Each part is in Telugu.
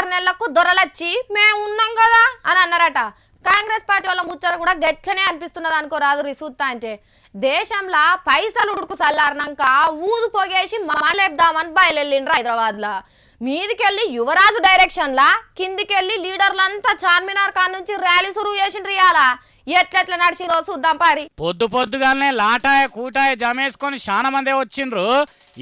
6 నెలలకు దొరలచ్చి మేము ఉన్నాం కదా అని అన్నారట. కాంగ్రెస్ పార్టీ వాళ్ళ ముచ్చట కూడా గట్లనే అనిపిస్తున్నది అనుకోరాదు రిసూత్తా అంటే. దేశంలో పైసలు ఉడుకు సల్లారినాక ఊదు పొగేసి మాలేపుదామని బయలుదేరిండ్రు హైదరాబాద్లో. మీదికెళ్ళి యువరాజు డైరెక్షన్లా కిందికెళ్ళి లీడర్లంతా చార్మినార్ కాడ నుంచి ర్యాలీ సురువు చేసిండ్రు. ఇయాల ఎట్లెట్లా నడిచిందో చూద్దాం పారి. పొద్దుగానే లాటాయ కూటాయ జమేసుకొని చాలా మందే వచ్చిండ్రు.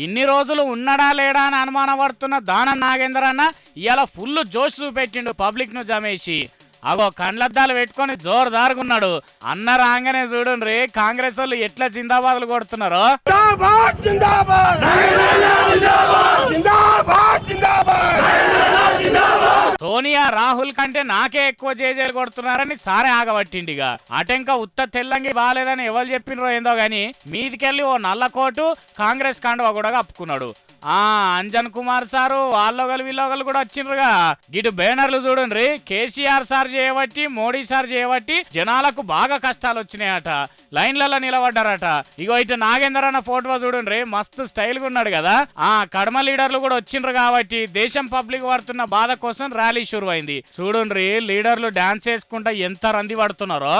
ఇన్ని రోజులు ఉన్నాడా లేడా అని అనుమానపడుతున్న దానం నాగేందర్ అన్న ఇవాళ ఫుల్ జోష్ చూపెట్టిండు పబ్లిక్ ను జమేసి. అగో కండ్లద్దాలు పెట్టుకొని జోరుదారుగున్నాడు. అన్న రాగానే చూడండి కాంగ్రెస్ వాళ్ళు ఎట్లా జిందాబాద్లు కొడుతున్నారో. సోనియా రాహుల్ కంటే నాకే ఎక్కువ జేజేలు కొడుతున్నారని సారే ఆగబట్టిండిగా. అటెంక ఉత్త తెల్లంగి బాలేదని ఎవరు చెప్పినరో ఏందో గాని మీదికెళ్ళి ఓ నల్లకోటు కాంగ్రెస్ కండువా కూడా కప్పుకున్నాడు. అంజన్ కుమార్ సారు వాళ్ళొగలు వీళ్ళొగలు కూడా వచ్చిండ్రుగా. ఇటు బ్యానర్లు చూడండి కేసీఆర్ సార్ చేయబట్టి మోడీ సార్ చేయబట్టి జనాలకు బాగా కష్టాలు వచ్చినాయట. లైన్లలో నిలబడ్డారట. ఇగో ఇటు నాగేందర్ అన్న ఫోటో చూడండి మస్తు స్టైల్ గా ఉన్నాడు కదా. కడమ లీడర్లు కూడా వచ్చిండ్రు కాబట్టి దేశం పబ్లిక్ పడుతున్న బాధ కోసం ర్యాలీ షురు అయింది. చూడండి లీడర్లు డాన్స్ చేసుకుంటా ఎంత రంది పడుతున్నారో.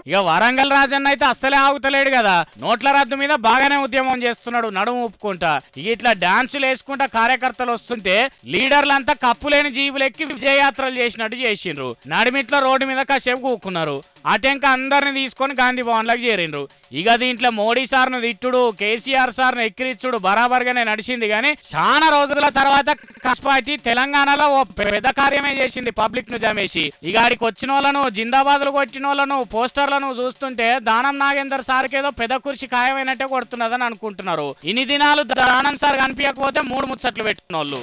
ఇక వరంగల్ రాజన్న అయితే అస్సలే ఆగుతలేడు కదా. నోట్ల రద్దు మీద బాగానే ఉద్యమం చేస్తున్నాడు నడుము ఊపుకుంటా. ఇట్లా డాన్సులు వేసుకుంటా కార్యకర్తలు వస్తుంటే లీడర్లంతా కప్పులేని జీబులెక్కి విజయయాత్రలు చేసినట్టు చేసిండ్రు. నడిమిట్లో రోడ్డు మీద కాసేపు కూకున్నారు. అటెంక అందరిని తీసుకొని గాంధీ భవన్ లకు చేరిండ్రు. ఇక దీంట్లో మోడీ సార్ను తిట్టుడు కేసీఆర్ సార్ను ఎక్కిరిచ్చుడు బరాబర్గానే నడిచింది. కానీ చాలా రోజుల తర్వాత కాంగ్రెస్ పార్టీ తెలంగాణలో ఓ పెద్ద కార్యమే చేసింది పబ్లిక్ ను జమేసి. ఇక ఆడికి వచ్చిన వాళ్ళను జిందాబాద్లు కొట్టిన వాళ్ళను పోస్టర్లను చూస్తుంటే దానం నాగేందర్ సార్కి ఏదో పెద్ద కుర్చీ ఖాయమైనట్టే కొడుతున్నదని అనుకుంటున్నారు. ఇన్ని దినాలు దానం సార్ కనిపించకపోతే 3 ముచ్చట్లు పెట్టిన వాళ్ళు.